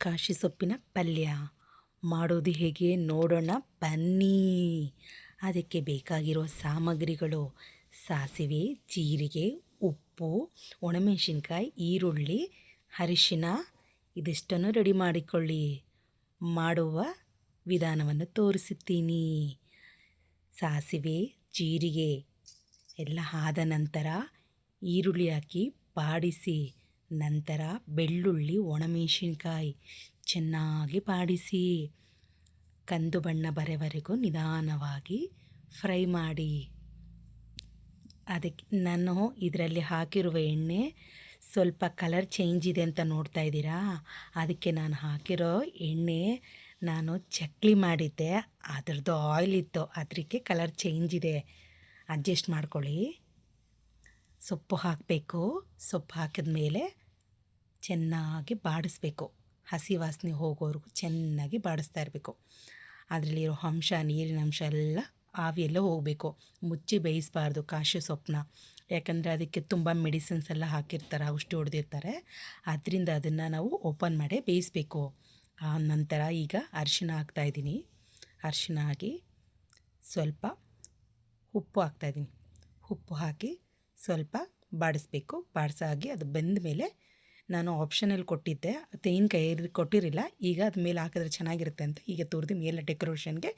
ಕಾಶಿ ಸೊಪ್ಪಿನ ಪಲ್ಯ ಮಾಡೋದು ಹೇಗೆ ನೋಡೋಣ ಬನ್ನಿ. ಅದಕ್ಕೆ ಬೇಕಾಗಿರೋ ಸಾಮಗ್ರಿಗಳು: ಸಾಸಿವೆ, ಜೀರಿಗೆ, ಉಪ್ಪು, ಒಣಮೆಣಸಿನ್ಕಾಯಿ, ಈರುಳ್ಳಿ, ಅರಿಶಿನ. ಇದಿಷ್ಟನ್ನು ರೆಡಿ ಮಾಡಿಕೊಳ್ಳಿ. ಮಾಡುವ ವಿಧಾನವನ್ನು ತೋರಿಸುತ್ತೀನಿ. ಸಾಸಿವೆ, ಜೀರಿಗೆ ಎಲ್ಲ ಆದ ನಂತರ ಈರುಳ್ಳಿ ಹಾಕಿ ಬಾಡಿಸಿ, ನಂತರ ಬೆಳ್ಳುಳ್ಳಿ, ಒಣಮೆಣಸಿನ್ಕಾಯಿ ಚೆನ್ನಾಗಿ ಬಾಡಿಸಿ ಕಂದು ಬಣ್ಣ ಬರೋವರೆಗೂ ನಿಧಾನವಾಗಿ ಫ್ರೈ ಮಾಡಿ. ಅದಕ್ಕೆ ನಾನು ಇದರಲ್ಲಿ ಹಾಕಿರುವ ಎಣ್ಣೆ ಸ್ವಲ್ಪ ಕಲರ್ ಚೇಂಜ್ ಇದೆ ಅಂತ ನೋಡ್ತಾ ಇದ್ದೀರಾ. ಅದಕ್ಕೆ ನಾನು ಹಾಕಿರೋ ಎಣ್ಣೆ ನಾನು ಚಕ್ಲಿ ಮಾಡಿದ್ದೆ, ಅದರದ್ದು ಆಯಿಲ್ ಇತ್ತು, ಅದಕ್ಕೆ ಕಲರ್ ಚೇಂಜ್ ಇದೆ. ಅಡ್ಜಸ್ಟ್ ಮಾಡ್ಕೊಳ್ಳಿ. ಸೊಪ್ಪು ಹಾಕಬೇಕು. ಸೊಪ್ಪು ಹಾಕಿದ ಮೇಲೆ ಚೆನ್ನಾಗಿ ಬಾಡಿಸ್ಬೇಕು. ಹಸಿ ವಾಸನೆ ಹೋಗೋವರೆಗೂ ಚೆನ್ನಾಗಿ ಬಾಡಿಸ್ತಾ ಇರಬೇಕು. ಅದರಲ್ಲಿರೋ ಅಂಶ, ನೀರಿನ ಅಂಶ ಎಲ್ಲ ಆವಿಯೆಲ್ಲ ಹೋಗಬೇಕು. ಮುಚ್ಚಿ ಬೇಯಿಸಬಾರ್ದು ಕಾಶಿ ಸೊಪ್ಪನ್ನ, ಯಾಕಂದರೆ ಅದಕ್ಕೆ ತುಂಬ ಮೆಡಿಸಿನ್ಸ್ ಎಲ್ಲ ಹಾಕಿರ್ತಾರೆ, ಔಷಧಿ ಹೊಡೆದಿರ್ತಾರೆ. ಅದರಿಂದ ಅದನ್ನು ನಾವು ಓಪನ್ ಮಾಡಿ ಬೇಯಿಸಬೇಕು. ಆ ನಂತರ ಈಗ ಅರಿಶಿನ ಹಾಕ್ತಾಯಿದ್ದೀನಿ. ಅರಿಶಿನ ಹಾಕಿ ಸ್ವಲ್ಪ ಉಪ್ಪು ಹಾಕ್ತಾಯಿದ್ದೀನಿ. ಉಪ್ಪು ಹಾಕಿ ಸ್ವಲ್ಪ ಬಾಡಿಸ್ಬೇಕು. ಬಾಡಿಸಾಗಿ ಅದು ಬೆಂದ ಮೇಲೆ ನಾನು ಆಪ್ಷನಲ್ಲಿ ಕೊಟ್ಟಿದ್ದೆ, ತೆಂಗಿನಕಾಯಿ ಕೊಟ್ಟಿರಲಿಲ್ಲ. ಈಗ ಅದು ಮೇಲೆ ಹಾಕಿದ್ರೆ ಚೆನ್ನಾಗಿರುತ್ತೆ ಅಂತ ಈಗ ತುರಿದು ಮೇಲೆ ಡೆಕೋರೇಷನ್ಗೆ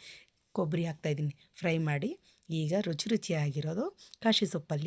ಕೊಬ್ಬರಿ ಹಾಕ್ತಾಯಿದ್ದೀನಿ ಫ್ರೈ ಮಾಡಿ. ಈಗ ರುಚಿಯಾಗಿರೋದು ಕಾಶಿ ಸೊಪ್ಪು ಪಲ್ಯ